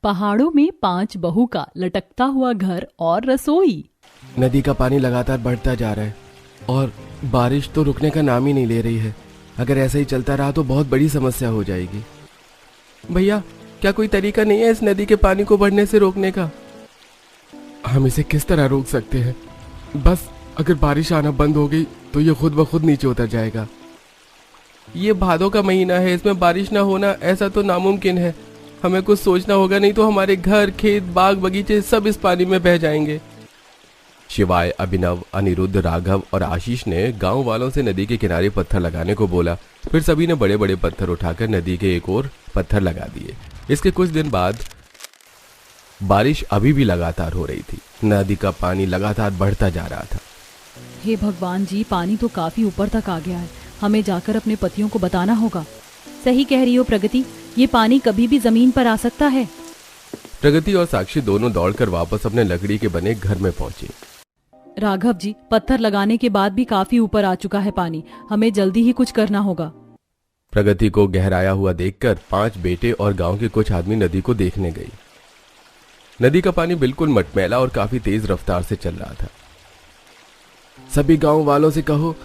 पहाड़ों में 5 बहू का लटकता हुआ घर और रसोई। नदी का पानी लगातार बढ़ता जा रहा है और बारिश तो रुकने का नाम ही नहीं ले रही है। अगर ऐसा ही चलता रहा तो बहुत बड़ी समस्या हो जाएगी। भैया, क्या कोई तरीका नहीं है इस नदी के पानी को बढ़ने से रोकने का? हम इसे किस तरह रोक सकते हैं? बस अगर बारिश आना बंद हो गई तो ये खुद ब खुद नीचे उतर जाएगा। ये भादों का महीना है, इसमें बारिश ना होना ऐसा तो नामुमकिन है। हमें कुछ सोचना होगा, नहीं तो हमारे घर, खेत, बाग, बगीचे सब इस पानी में बह जाएंगे। शिवाय, अभिनव, अनिरुद्ध, राघव और आशीष ने गांव वालों से नदी के किनारे पत्थर लगाने को बोला। फिर सभी ने बड़े बड़े पत्थर उठाकर नदी के एक ओर पत्थर लगा दिए। इसके कुछ दिन बाद बारिश अभी भी लगातार हो रही थी। नदी का पानी लगातार बढ़ता जा रहा था। हे भगवान जी, पानी तो काफी ऊपर तक आ गया है। हमें जाकर अपने पतियों को बताना होगा। सही कह रही हो प्रगति, ये पानी कभी भी जमीन पर आ सकता है। प्रगति और साक्षी दोनों दौड़कर वापस अपने लकड़ी के बने घर में पहुंचे। राघव जी, पत्थर लगाने के बाद भी काफी ऊपर आ चुका है पानी। हमें जल्दी ही कुछ करना होगा। प्रगति को गहराया हुआ देखकर 5 बेटे और गांव के कुछ आदमी नदी को देखने गए। नदी का पानी बिल्कुल मटमैला और काफी तेज रफ्तार से चल रहा था। सभी गांव वालों से कहो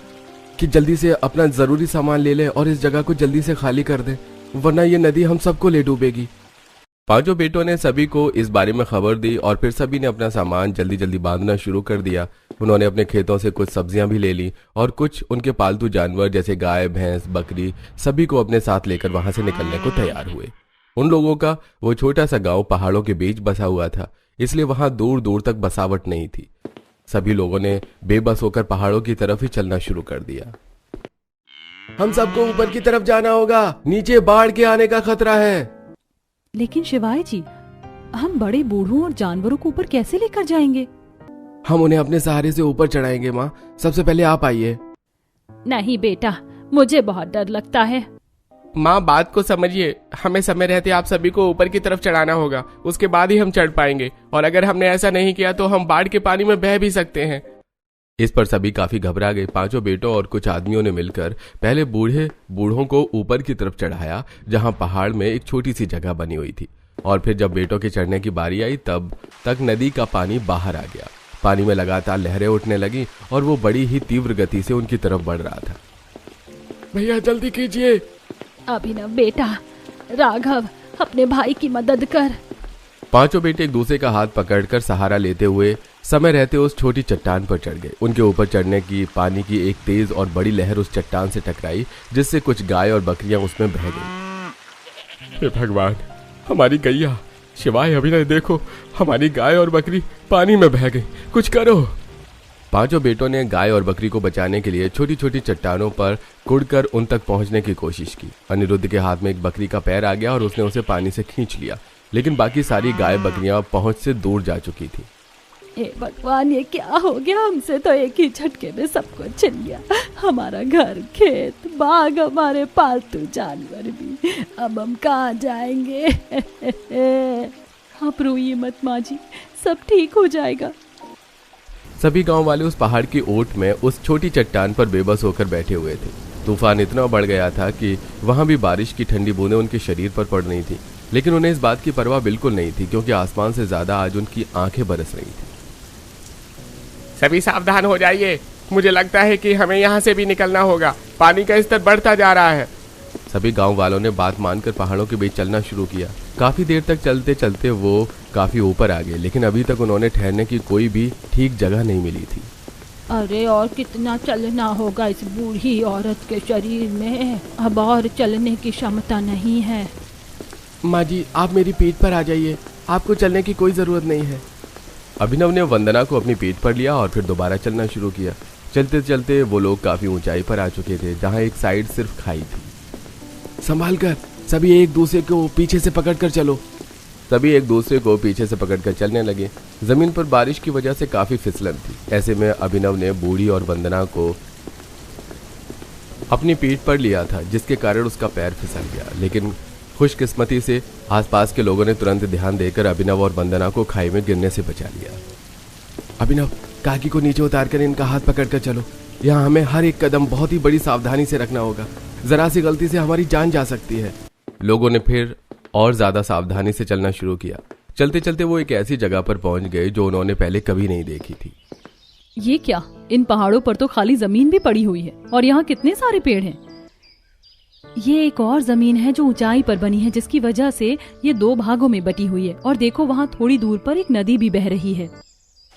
कि जल्दी से अपना जरूरी सामान ले ले और इस जगह को जल्दी से खाली कर दे, वरना ये नदी हम सबको ले डूबेगी। 5 बेटों ने सभी को इस बारे में खबर दी और फिर सभी ने अपना सामान जल्दी जल्दी बांधना शुरू कर दिया। उन्होंने अपने खेतों से कुछ सब्जियां भी ले ली और कुछ उनके पालतू जानवर जैसे गाय, भैंस, बकरी सभी को अपने साथ लेकर वहां से निकलने को तैयार हुए। उन लोगों का वो छोटा सा गांव पहाड़ों के बीच बसा हुआ था, इसलिए वहां दूर दूर तक बसावट नहीं थी। सभी लोगों ने बेबस होकर पहाड़ों की तरफ ही चलना शुरू कर दिया। हम सबको ऊपर की तरफ जाना होगा, नीचे बाढ़ के आने का खतरा है। लेकिन शिवाय जी, हम बड़े बूढ़ों और जानवरों को ऊपर कैसे लेकर जाएंगे? हम उन्हें अपने सहारे से ऊपर चढ़ाएंगे। माँ, सबसे पहले आप आइए। नहीं बेटा, मुझे बहुत डर लगता है। माँ, बात को समझिए। हमें समय रहते आप सभी को ऊपर की तरफ चढ़ाना होगा, उसके बाद ही हम चढ़ पाएंगे। और अगर हमने ऐसा नहीं किया तो हम बाढ़ के पानी में बह भी सकते हैं। इस पर सभी काफी घबरा गए। 5 बेटों और कुछ आदमियों ने मिलकर पहले बूढ़ों को ऊपर की तरफ चढ़ाया, जहां पहाड़ में एक छोटी सी जगह बनी हुई थी। और फिर जब बेटों के चढ़ने की बारी आई तब तक नदी का पानी बाहर आ गया। पानी में लगातार लहरें उठने लगी और वो बड़ी ही तीव्र गति से उनकी तरफ बढ़ रहा था। भैया जल्दी कीजिए। अभिनव बेटा, राघव, अपने भाई की मदद कर। 5 बेटे एक दूसरे का हाथ पकड़कर सहारा लेते हुए समय रहते उस छोटी चट्टान पर चढ़ गए। उनके ऊपर चढ़ने की पानी की एक तेज और बड़ी लहर उस चट्टान से टकराई, जिससे कुछ गाय और बकरियां उसमें बह गई। हे भगवान, हमारी गैया। शिवाय, अभिनव, देखो, हमारी गाय और बकरी पानी में बह गई, कुछ करो। 5 बेटों ने गाय और बकरी को बचाने के लिए छोटी छोटी चट्टानों पर कुड़कर उन तक पहुंचने की कोशिश की। अनिरुद्ध के हाथ में एक बकरी का पैर आ गया और उसने उसे पानी से खींच लिया, लेकिन बाकी सारी गाय बकरियां पहुंच से दूर जा चुकी थी। हे भगवान, ये क्या हो गया? हमसे तो एक ही झटके में सब कुछ छिन गया। हमारा घर, खेत, बाग, हमारे पालतू जानवर भी। अब हम कहाँ जाएंगे? आप रोइए मत माँ जी, सब ठीक हो जाएगा। सभी गांव वाले उस पहाड़ की ओट में उस छोटी चट्टान पर बेबस होकर बैठे हुए थे। तूफान इतना बढ़ गया था कि वहां भी बारिश की ठंडी बूंदें उनके शरीर पर पड़ रही थी, लेकिन उन्हें इस बात की परवाह बिल्कुल नहीं थी, क्योंकि आसमान से ज्यादा आज उनकी आंखें बरस रही थी। सभी सावधान हो जाइए। मुझे लगता है कि हमें यहाँ से भी निकलना होगा। पानी का स्तर बढ़ता जा रहा है। सभी गांव वालों ने बात मानकर पहाड़ों के बीच चलना शुरू किया। काफी देर तक चलते चलते वो काफी ऊपर आ गए, लेकिन अभी तक उन्होंने ठहरने की कोई भी ठीक जगह नहीं मिली थी। अरे, और कितना चलना होगा इस बूढ़ी औरत के शरीर में? अब और चलने की क्षमता नहीं है। माँ जी, आप मेरी पीठ पर आ जाइए, आपको चलने की कोई जरूरत नहीं है। अभिनव ने वंदना को अपनी पीठ पर लिया और फिर दोबारा चलना शुरू किया। चलते चलते वो लोग काफी ऊंचाई पर आ चुके थे, जहां एक साइड सिर्फ खाई थी। संभाल कर, सभी एक दूसरे को पीछे से पकड़कर चलो। सभी एक दूसरे को पीछे से पकड़कर चलने लगे। जमीन पर बारिश की वजह से काफी फिसलन थी। ऐसे में अभिनव ने बूढ़ी और वंदना को अपनी पीठ पर लिया था, जिसके कारण उसका पैर फिसल गया। लेकिन खुशकिस्मती से आसपास के लोगों ने तुरंत ध्यान देकर अभिनव और वंदना को खाई में गिरने से बचा लिया। अभिनव, काकी को नीचे उतारकर इनका हाथ पकड़कर चलो। यहाँ हमें हर एक कदम बहुत ही बड़ी सावधानी से रखना होगा, जरा सी गलती से हमारी जान जा सकती है। लोगों ने फिर और ज्यादा सावधानी से चलना शुरू किया। चलते चलते वो एक ऐसी जगह पर पहुंच गए जो उन्होंने पहले कभी नहीं देखी थी। ये क्या, इन पहाड़ों पर तो खाली जमीन भी पड़ी हुई है और यहाँ कितने सारे पेड़ हैं। ये एक और जमीन है जो ऊंचाई पर बनी है, जिसकी वजह से ये 2 भागों में बटी हुई है। और देखो वहाँ थोड़ी दूर पर एक नदी भी बह रही है।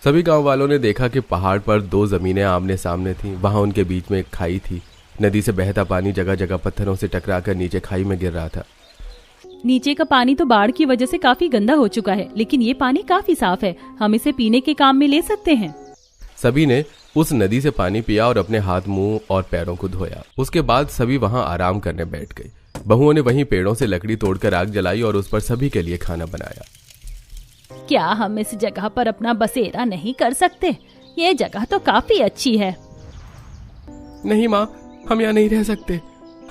सभी गांव वालों ने देखा कि पहाड़ पर 2 जमीनें आमने सामने थीं। वहां उनके बीच में एक खाई थी। नदी से बहता पानी जगह जगह पत्थरों से टकराकर नीचे खाई में गिर रहा था। नीचे का पानी तो बाढ़ की वजह से काफी गंदा हो चुका है, लेकिन ये पानी काफी साफ है। हम इसे पीने के काम में ले सकते हैं। सभी ने उस नदी से पानी पिया और अपने हाथ, मुंह और पैरों को धोया। उसके बाद सभी वहां आराम करने बैठ गए। बहुओं ने वहीं पेड़ों से लकड़ी तोड़कर आग जलाई और उस पर सभी के लिए खाना बनाया। क्या हम इस जगह पर अपना बसेरा नहीं कर सकते? ये जगह तो काफी अच्छी है। नहीं माँ, हम यहाँ नहीं रह सकते।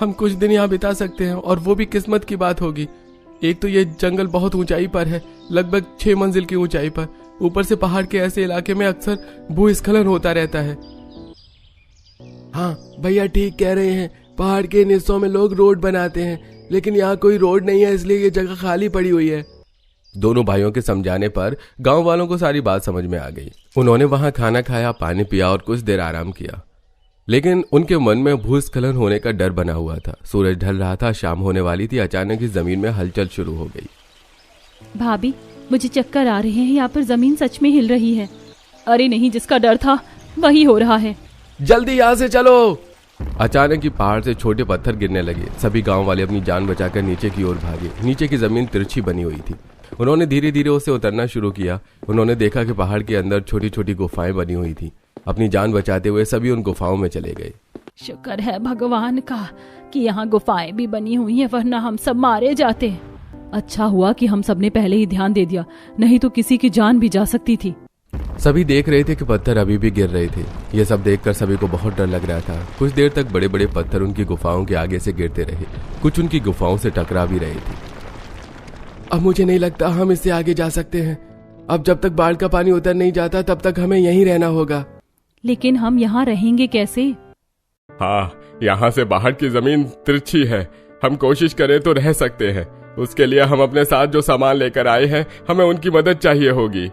हम कुछ दिन यहाँ बिता सकते हैं और वो भी किस्मत की बात होगी। एक तो ये जंगल बहुत ऊंचाई पर है, लगभग 6 मंजिल की ऊंचाई पर। ऊपर से पहाड़ के ऐसे इलाके में अक्सर भूस्खलन होता रहता है। हाँ भैया ठीक कह रहे हैं। पहाड़ के इन हिस्सों में लोग रोड बनाते हैं, लेकिन यहाँ कोई रोड नहीं है, इसलिए ये जगह खाली पड़ी हुई है। दोनों भाइयों के समझाने पर गांव वालों को सारी बात समझ में आ गई। उन्होंने वहां खाना खाया, पानी पिया और कुछ देर आराम किया। लेकिन उनके मन में भूस्खलन होने का डर बना हुआ था। सूरज ढल रहा था, शाम होने वाली थी। अचानक ही जमीन में हलचल शुरू हो गई। भाभी, मुझे चक्कर आ रहे हैं। यहाँ पर जमीन सच में हिल रही है। अरे नहीं, जिसका डर था वही हो रहा है। जल्दी यहाँ से चलो। अचानक ही पहाड़ से छोटे पत्थर गिरने लगे। सभी गांव वाले अपनी जान बचाकर नीचे की ओर भागे। नीचे की जमीन तिरछी बनी हुई थी। उन्होंने धीरे धीरे उससे उतरना शुरू किया। उन्होंने देखा कि पहाड़ के अंदर छोटी छोटी गुफाएं बनी हुई थी। अपनी जान बचाते हुए सभी उन गुफाओं में चले गए। शुक्र है भगवान का कि यहाँ गुफाएं भी बनी हुई हैं, वरना हम सब मारे जाते। अच्छा हुआ कि हम सबने पहले ही ध्यान दे दिया, नहीं तो किसी की जान भी जा सकती थी। सभी देख रहे थे कि पत्थर अभी भी गिर रहे थे। ये सब देखकर सभी को बहुत डर लग रहा था। कुछ देर तक बड़े बड़े पत्थर उनकी गुफाओं के आगे से गिरते रहे। कुछ उनकी गुफाओं से टकरा भी रहे थे। अब मुझे नहीं लगता हम इससे आगे जा सकते हैं। अब जब तक बाढ़ का पानी उतर नहीं जाता तब तक हमें यहीं रहना होगा। लेकिन हम यहाँ रहेंगे कैसे? हाँ, यहाँ से बाहर की जमीन तिरछी है। हम कोशिश करें तो रह सकते हैं। उसके लिए हम अपने साथ जो सामान लेकर आए हैं, हमें उनकी मदद चाहिए होगी।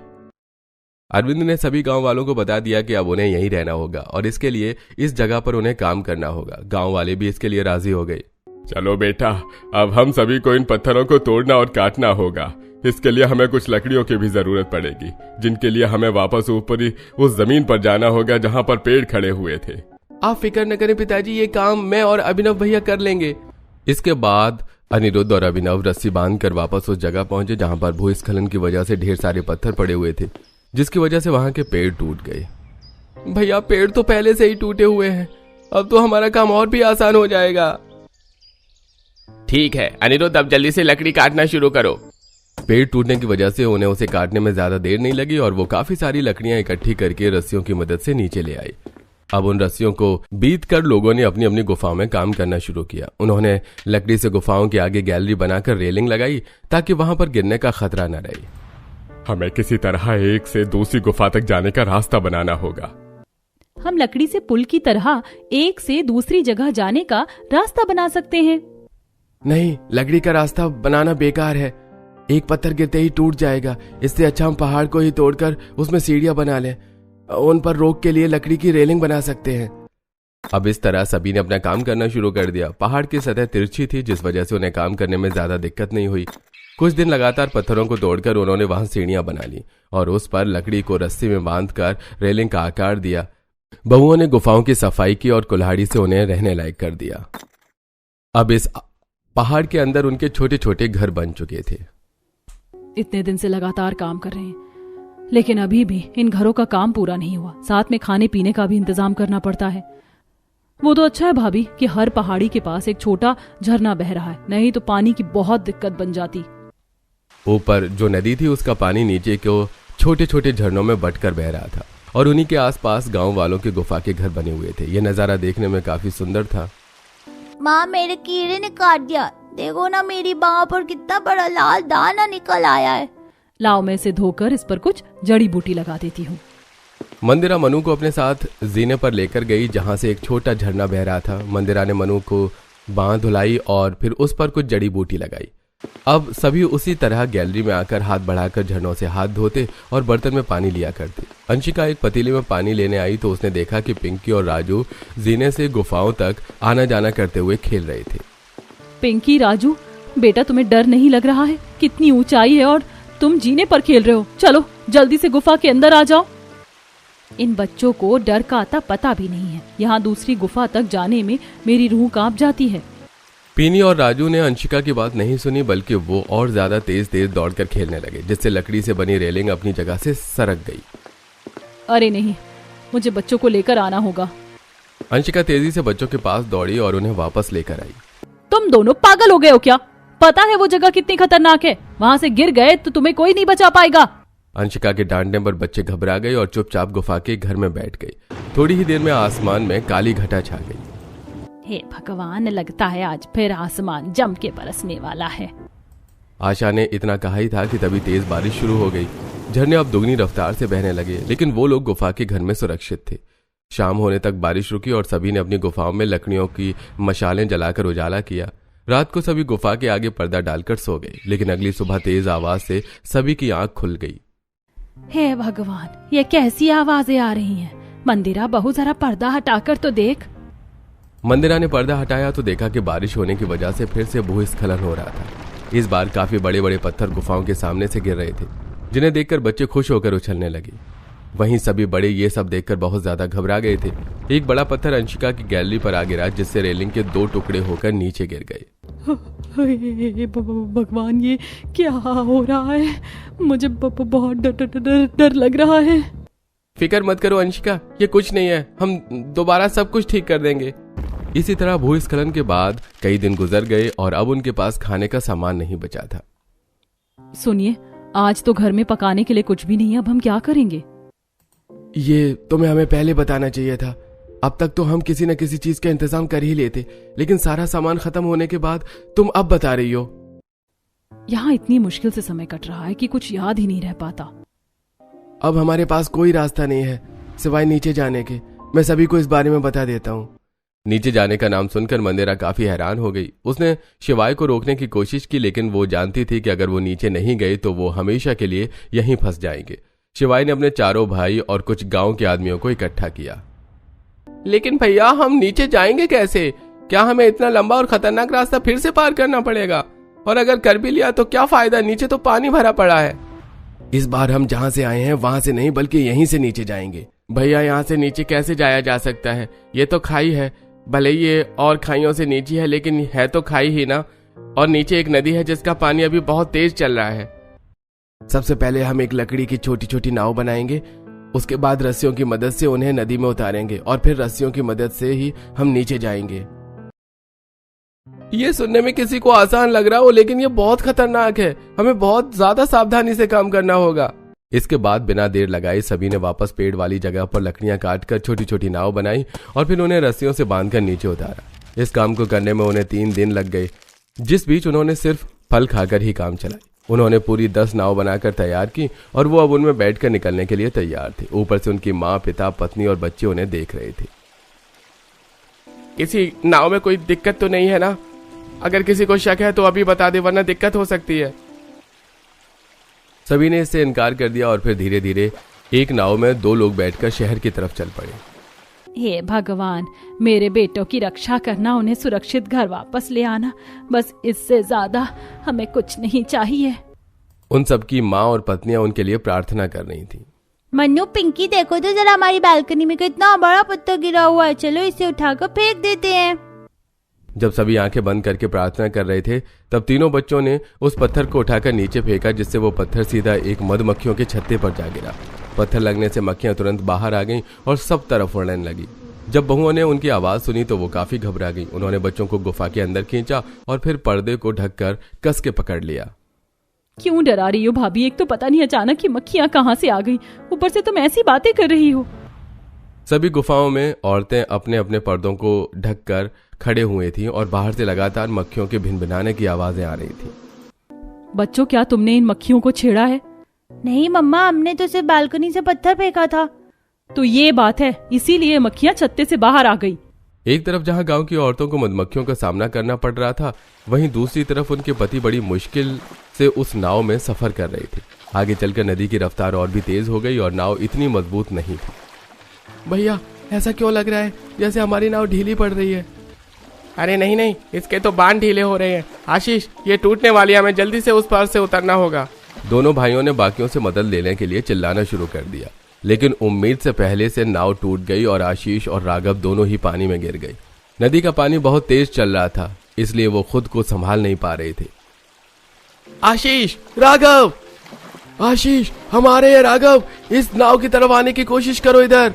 अरविंद ने सभी गांव वालों को बता दिया कि अब उन्हें यहीं रहना होगा और इसके लिए इस जगह पर उन्हें काम करना होगा। गांव वाले भी इसके लिए राजी हो गए। चलो बेटा, अब हम सभी को इन पत्थरों को तोड़ना और काटना होगा। इसके लिए हमें कुछ लकड़ियों की भी जरूरत पड़ेगी, जिनके लिए हमें वापस ऊपर ही उस जमीन पर जाना होगा जहाँ पर पेड़ खड़े हुए थे। आप फिक्र न करें पिताजी, ये काम मैं और अभिनव भैया कर लेंगे। इसके बाद अनिरुद्ध और अभिनव रस्सी बांधकर वापस उस जगह पहुंचे जहां पर भूस्खलन की वजह से ढेर सारे पत्थर पड़े हुए थे, जिसकी वजह से वहां के पेड़ टूट गए। भैया पेड़ तो पहले से ही टूटे हुए हैं, अब तो हमारा काम और भी आसान हो जाएगा। ठीक है अनिरुद्ध, अब जल्दी से लकड़ी काटना शुरू करो। पेड़ टूटने की वजह से उन्हें उसे काटने में ज्यादा देर नहीं लगी और वो काफी सारी लकड़ियां इकट्ठी करके रस्सियों की मदद से नीचे ले आए। अब उन रस्सियों को बीत कर लोगों ने अपनी अपनी गुफाओं में काम करना शुरू किया। उन्होंने लकड़ी से गुफाओं के आगे गैलरी बनाकर रेलिंग लगाई ताकि वहां पर गिरने का खतरा न रहे। हमें किसी तरह एक से दूसरी गुफा तक जाने का रास्ता बनाना होगा। हम लकड़ी से पुल की तरह एक से दूसरी जगह जाने का रास्ता बना सकते हैं। नहीं, लकड़ी का रास्ता बनाना बेकार है। एक पत्थर गिरते ही टूट जाएगा। इससे अच्छा हम पहाड़ को ही तोड़कर उसमें सीढ़ियां बना लें। उन पर रोक के लिए लकड़ी की रेलिंग बना सकते हैं। अब इस तरह सभी ने अपना काम करना शुरू कर दिया। पहाड़ की सतह तिरछी थी, जिस वजह से उन्हें काम करने में ज्यादा दिक्कत नहीं हुई। कुछ दिन लगातार पत्थरों को तोड़कर उन्होंने वहां सीढ़ियां बना ली और उस पर लकड़ी को रस्सी में बांधकर रेलिंग का आकार दिया। बहुओं ने गुफाओं की सफाई की और कुल्हाड़ी से उन्हें रहने लायक कर दिया। अब इस पहाड़ के अंदर उनके छोटे छोटे घर बन चुके थे। इतने दिन से लगातार काम कर रहे हैं, लेकिन अभी भी इन घरों का काम पूरा नहीं हुआ। साथ में खाने पीने का भी इंतजाम करना पड़ता है। वो तो अच्छा है भाभी कि हर पहाड़ी के पास एक छोटा झरना बह रहा है, नहीं तो पानी की बहुत दिक्कत बन जाती। ऊपर जो नदी थी उसका पानी नीचे को छोटे छोटे झरनों में बटकर बह रहा था और उन्हीं के आसपास गांव वालों के गुफा के घर बने हुए थे। यह नजारा देखने में काफी सुंदर था। माँ, मेरे कीड़े ने काट दिया। देखो ना, मेरी बाह पर कितना बड़ा लाल दाना निकल आया है। लाओ, मैं इसे धोकर इस पर कुछ जड़ी बूटी लगा देती हूँ। मंदिरा मनु को अपने साथ जीने पर लेकर गई जहां से एक छोटा झरना बह रहा था। मंदिरा ने मनु को बांह धुलाई और फिर उस पर कुछ जड़ी बूटी लगाई। अब सभी उसी तरह गैलरी में आकर हाथ बढ़ाकर झरनों से हाथ धोते और बर्तन में पानी लिया करते। अंशिका एक पतीले में पानी लेने आई तो उसने देखा कि पिंकी और राजू जीने से गुफाओं तक आना जाना करते हुए खेल रहे थे। पिंकी, राजू, बेटा तुम्हें डर नहीं लग रहा है? कितनी ऊंचाई है और तुम जीने पर खेल रहे हो। चलो जल्दी से गुफा के अंदर आ जाओ। इन बच्चों को डर का आता पता भी नहीं है। यहाँ दूसरी गुफा तक जाने में मेरी रूह कांप जाती है। पीनी और राजू ने अंशिका की बात नहीं सुनी, बल्कि वो और ज्यादा तेज तेज दौड़कर खेलने लगे, जिससे लकड़ी से बनी रेलिंग अपनी जगह से सरक गई। अरे नहीं, मुझे बच्चों को लेकर आना होगा। अंशिका तेजी से बच्चों के पास दौड़ी और उन्हें वापस लेकर आई। तुम दोनों पागल हो गए हो क्या? पता है वो जगह कितनी खतरनाक है? वहाँ से गिर गए तो तुम्हें कोई नहीं बचा पाएगा। अंशिका के डांटने पर बच्चे घबरा गए और चुपचाप गुफा के घर में बैठ गए। थोड़ी ही देर में आसमान में काली घटा छा गई। हे भगवान, लगता है आज फिर आसमान जम के बरसने वाला है। आशा ने इतना कहा ही था कि तभी तेज बारिश शुरू हो गई। झरने अब दुगनी रफ्तार से बहने लगे, लेकिन वो लोग गुफा के घर में सुरक्षित थे। शाम होने तक बारिश रुकी और सभी ने अपनी गुफाओं में लकड़ियों की मशालें जलाकर उजाला किया। रात को सभी गुफा के आगे पर्दा डालकर सो गए, लेकिन अगली सुबह तेज आवाज से सभी की आंख खुल गई। हे भगवान, ये कैसी आवाजें आ रही हैं? मंदिरा, बहू जरा पर्दा हटाकर तो देख। मंदिरा ने पर्दा हटाया तो देखा कि बारिश होने की वजह से फिर से भूस्खलन हो रहा था। इस बार काफी बड़े बड़े पत्थर गुफाओं के सामने से गिर रहे थे, जिन्हें देखकर बच्चे खुश होकर उछलने लगे। वहीं सभी बड़े ये सब देखकर बहुत ज्यादा घबरा गए थे। एक बड़ा पत्थर अंशिका की गैलरी पर आ गिरा, जिससे रेलिंग के 2 टुकड़े होकर नीचे गिर गए। भगवान, ये क्या हो रहा है? मुझे बहुत डर लग रहा है। फिक्र मत करो अंशिका, ये कुछ नहीं है, हम दोबारा सब कुछ ठीक कर देंगे। इसी तरह भूस्खलन के बाद कई दिन गुजर गए और अब उनके पास खाने का सामान नहीं बचा था। सुनिए, आज तो घर में पकाने के लिए कुछ भी नहीं है। अब हम क्या करेंगे? ये तुम्हें हमें पहले बताना चाहिए था। अब तक तो हम किसी न किसी चीज का इंतजाम कर ही लेते, लेकिन सारा सामान खत्म होने के बाद तुम अब बता रही हो। यहाँ इतनी मुश्किल से समय कट रहा है कि कुछ याद ही नहीं रह पाता। अब हमारे पास कोई रास्ता नहीं है सिवाय नीचे जाने के। मैं सभी को इस बारे में बता देता हूँ। नीचे जाने का नाम सुनकर मंदिरा काफी हैरान हो गई। उसने शिवाय को रोकने की कोशिश की, लेकिन वो जानती थी कि अगर वो नीचे नहीं गए तो वो हमेशा के लिए यहीं फंस जाएंगे। शिवाय ने अपने चारों भाई और कुछ गांव के आदमियों को इकट्ठा किया। लेकिन भैया, हम नीचे जाएंगे कैसे? क्या हमें इतना लंबा और खतरनाक रास्ता फिर से पार करना पड़ेगा? और अगर कर भी लिया तो क्या फायदा? नीचे तो पानी भरा पड़ा है। इस बार हम जहाँ से आए हैं वहां से नहीं, बल्कि यहीं से नीचे जाएंगे। भैया, यहाँ से नीचे कैसे जाया जा सकता है? ये तो खाई है। भले ये और खाइयों से नीचे है, लेकिन है तो खाई ही ना। और नीचे एक नदी है जिसका पानी अभी बहुत तेज चल रहा है। सबसे पहले हम एक लकड़ी की छोटी छोटी नाव बनाएंगे। उसके बाद रस्सियों की मदद से उन्हें नदी में उतारेंगे और फिर रस्सियों की मदद से ही हम नीचे जाएंगे। ये सुनने में किसी को आसान लग रहा हो, लेकिन ये बहुत खतरनाक है। हमें बहुत ज्यादा सावधानी से काम करना होगा। इसके बाद बिना देर लगाए सभी ने वापस पेड़ वाली जगह पर लकड़ियां काटकर छोटी छोटी नाव बनाई और फिर उन्हें रस्सियों से बांधकर नीचे उतारा। इस काम को करने में उन्हें 3 दिन लग गए, जिस बीच उन्होंने सिर्फ फल खाकर ही काम चलाई। उन्होंने पूरी 10 नाव बनाकर तैयार की और वो अब उनमें बैठकर निकलने के लिए तैयार थे। ऊपर से उनकी माँ, पिता, पत्नी और बच्चे उन्हें देख रहे थे। किसी नाव में कोई दिक्कत तो नहीं है ना? अगर किसी को शक है तो अभी बता दे, वरना दिक्कत हो सकती है। सभी ने इससे इनकार कर दिया और फिर धीरे धीरे एक नाव में 2 लोग बैठकर शहर की तरफ चल पड़े। हे भगवान, मेरे बेटों की रक्षा करना, उन्हें सुरक्षित घर वापस ले आना, बस इससे ज्यादा हमें कुछ नहीं चाहिए। उन सबकी माँ और पत्नियां उनके लिए प्रार्थना कर रही थी। मन्नू, पिंकी, देखो तो जरा हमारी बालकनी में कितना बड़ा पत्थर गिरा हुआ है। चलो इसे उठाकर फेंक देते हैं। जब सभी आंखें बंद करके प्रार्थना कर रहे थे, तब तीनों बच्चों ने उस पत्थर को उठाकर नीचे फेंका, जिससे वो पत्थर सीधा एक मधुमक्खियों के छत्ते पर जा गिरा। पत्थर लगने से मक्खियां तुरंत बाहर आ गईं और सब तरफ उड़ने लगी। जब बहुओं ने उनकी आवाज सुनी तो वो काफी घबरा गई। उन्होंने बच्चों को गुफा के अंदर खींचा और फिर पर्दे को ढककर कस के पकड़ लिया। क्यों डरा रही हो भाभी? एक तो पता नहीं अचानक ये मक्खियां कहाँ से आ गई, ऊपर से तुम ऐसी बातें कर रही हो। सभी गुफाओं में औरतें अपने अपने पर्दों को ढककर खड़े हुए थीं और बाहर से लगातार मक्खियों के भिनभिनाने की आवाजें आ रही थी। बच्चों, क्या तुमने इन मक्खियों को छेड़ा है? नहीं मम्मा, हमने तो सिर्फ बालकनी से पत्थर फेंका था। तो ये बात है, इसीलिए मक्खियां छत्ते से बाहर आ गई। एक तरफ जहां गांव की औरतों को मधुमक्खियों का सामना करना पड़ रहा था, वहीं दूसरी तरफ उनके पति बड़ी मुश्किल से उस नाव में सफर कर रहे थे। आगे चलकर नदी की रफ्तार और भी तेज हो गई और नाव इतनी मजबूत नहीं थी। भैया ऐसा क्यों लग रहा है जैसे हमारी नाव ढीली पड़ रही है? अरे नहीं नहीं, इसके तो बांध ढीले हो रहे हैं। आशीष, ये टूटने वाली है, हमें जल्दी से उस पार से उतरना होगा। दोनों भाइयों ने बाकियों से मदद लेने के लिए चिल्लाना शुरू कर दिया, लेकिन उम्मीद से पहले से नाव टूट गई और आशीष और राघव दोनों ही पानी में गिर गए। नदी का पानी बहुत तेज चल रहा था, इसलिए वो खुद को संभाल नहीं पा रहे थे। आशीष, राघव, आशीष, हमारे ये राघव, इस नाव की तरफ आने की कोशिश करो इधर।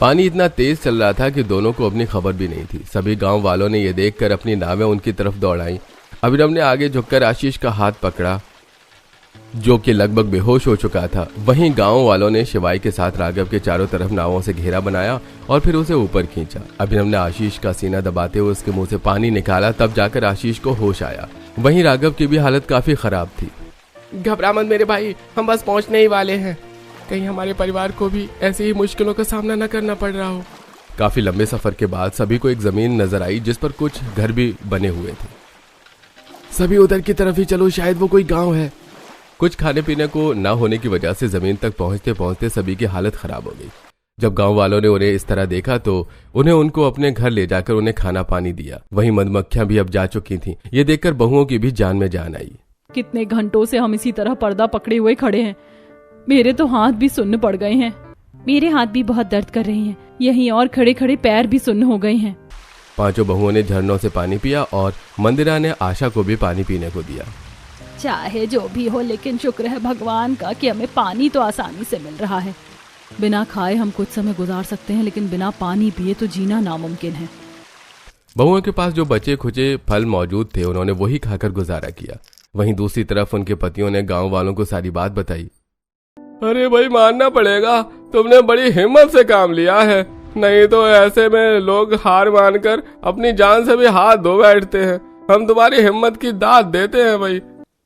पानी इतना तेज चल रहा था कि दोनों को अपनी खबर भी नहीं थी। सभी गांव वालों ने यह देखकर अपनी नावें उनकी तरफ दौड़ाई। अभिनव ने आगे झुककर आशीष का हाथ पकड़ा, जो कि लगभग बेहोश हो चुका था। वहीं गांव वालों ने शिवाई के साथ राघव के चारों तरफ नावों से घेरा बनाया और फिर उसे ऊपर खींचा। अभिनव ने आशीष का सीना दबाते हुए उसके मुंह से पानी निकाला, तब जाकर आशीष को होश आया। वहीं राघव की भी हालत काफी खराब थी। घबरा मत मेरे भाई, हम बस पहुंचने ही वाले हैं। कहीं हमारे परिवार को भी ऐसी ही मुश्किलों का सामना न करना पड़ रहा हो। काफी लंबे सफर के बाद सभी को एक जमीन नजर आई जिस पर कुछ घर भी बने हुए थे। सभी उधर की तरफ ही चलो, शायद वो कोई गांव है। कुछ खाने पीने को न होने की वजह से जमीन तक पहुंचते पहुंचते सभी की हालत खराब हो गई। जब गांव वालों ने उन्हें इस तरह देखा तो उन्हें उनको अपने घर ले जाकर उन्हें खाना पानी दिया। वहीं मधुमक्खियां भी अब जा चुकी थीं। ये देखकर बहुओं की भी जान में जान आई। कितने घंटों से हम इसी तरह पर्दा पकड़े हुए खड़े हैं। मेरे तो हाथ भी सुन्न पड़ गए हैं। मेरे हाथ भी बहुत दर्द कर रहे हैं। यहीं और खड़े खड़े पैर भी सुन्न हो गए हैं। पांचों बहुओं ने झरनों से पानी पिया और मंदिरा ने आशा को भी पानी पीने को दिया। चाहे जो भी हो, लेकिन शुक्र है भगवान का कि हमें पानी तो आसानी से मिल रहा है। बिना खाए हम कुछ समय गुजार सकते हैं, लेकिन बिना पानी पिए तो जीना नामुमकिन है। बहुओं के पास जो बचे खुचे फल मौजूद थे, उन्होंने वही खाकर गुजारा किया। वहीं दूसरी तरफ उनके पतियों ने गांव वालों को सारी बात बताई। अरे भाई, मानना पड़ेगा, तुमने बड़ी हिम्मत से काम लिया है, नहीं तो ऐसे में लोग हार मानकर अपनी जान से भी हाथ धो बैठते हैं। हम तुम्हारी हिम्मत की दाद देते हैं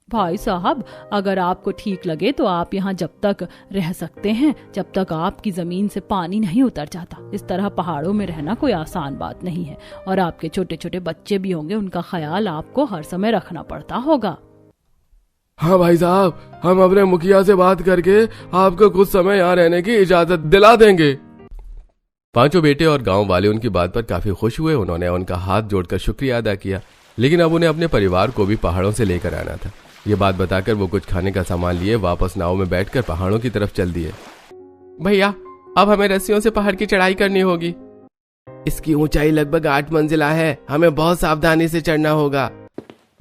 भाई साहब, अगर आपको ठीक लगे तो आप यहाँ जब तक रह सकते हैं जब तक आपकी जमीन से पानी नहीं उतर जाता। इस तरह पहाड़ों में रहना कोई आसान बात नहीं है, और आपके छोटे छोटे बच्चे भी होंगे, उनका ख्याल आपको हर समय रखना पड़ता होगा। हाँ भाई साहब, हम अपने मुखिया से बात करके आपको कुछ समय यहाँ रहने की इजाजत दिला देंगे। पांचों बेटे और गांव वाले उनकी बात पर काफी खुश हुए। उन्होंने उनका हाथ जोड़कर शुक्रिया अदा किया, लेकिन अब उन्हें अपने परिवार को भी पहाड़ों से लेकर आना था। ये बात बताकर वो कुछ खाने का सामान लिए वापस नाव में बैठकर पहाड़ों की तरफ चल दिए। भैया, अब हमें रस्सियों से पहाड़ की चढ़ाई करनी होगी। इसकी ऊंचाई लगभग 8 मंजिला है, हमें बहुत सावधानी से चढ़ना होगा।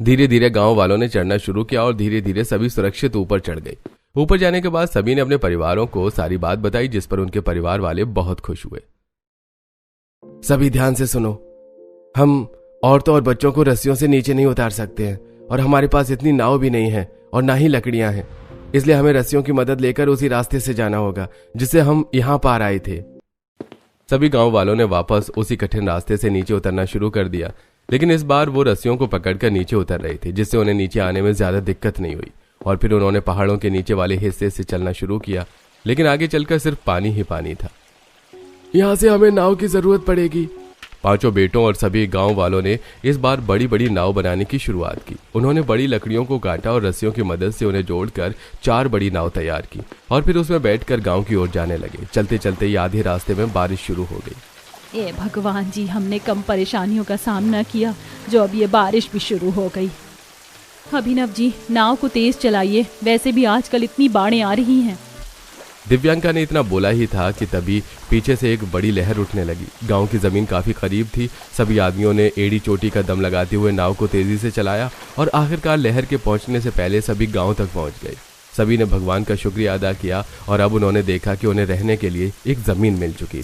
धीरे धीरे गांव वालों ने चढ़ना शुरू किया और धीरे धीरे सभी सुरक्षित ऊपर चढ़ गए। ऊपर जाने के बाद सभी ने अपने परिवारों को सारी बात बताई, जिस पर उनके परिवार वाले बहुत खुश हुए। सभी ध्यान से सुनो, हम औरतों और बच्चों को रस्सियों से नीचे नहीं उतार सकते हैं, और हमारे पास इतनी नाव भी नहीं है और ना ही लकड़ियां हैं, इसलिए हमें रस्सियों की मदद लेकर उसी रास्ते से जाना होगा जिससे हम यहाँ पार आए थे। सभी गांव वालों ने वापस उसी कठिन रास्ते से नीचे उतरना शुरू कर दिया, लेकिन इस बार वो रस्सियों को पकड़कर नीचे उतर रहे थे, जिससे उन्हें नीचे आने में ज्यादा दिक्कत नहीं हुई। और फिर उन्होंने पहाड़ों के नीचे वाले हिस्से से चलना शुरू किया, लेकिन आगे चलकर सिर्फ पानी ही पानी था। यहाँ से हमें नाव की जरूरत पड़ेगी। पांचों बेटों और सभी गांव वालों ने इस बार बड़ी बड़ी नाव बनाने की शुरुआत की। उन्होंने बड़ी लकड़ियों को काटा और रस्सियों की मदद से उन्हें जोड़कर 4 बड़ी नाव तैयार की और फिर उसमें बैठकर गांव की ओर जाने लगे। चलते चलते ही आधे रास्ते में बारिश शुरू हो गई। ए भगवान जी, हमने कम परेशानियों का सामना किया जो अब ये बारिश भी शुरू हो गई। अभिनव जी, नाव को तेज चलाइए, वैसे भी आजकल इतनी बाढ़ें आ रही हैं। दिव्यांका ने इतना बोला ही था कि तभी पीछे से एक बड़ी लहर उठने लगी। गांव की जमीन काफी करीब थी। सभी आदमियों ने एड़ी चोटी का दम लगाते हुए नाव को तेजी से चलाया और आखिरकार लहर के पहुंचने से पहले सभी गांव तक पहुंच गए। सभी ने भगवान का शुक्रिया अदा किया और अब उन्होंने देखा कि उन्हें रहने के लिए एक जमीन मिल चुकी थी।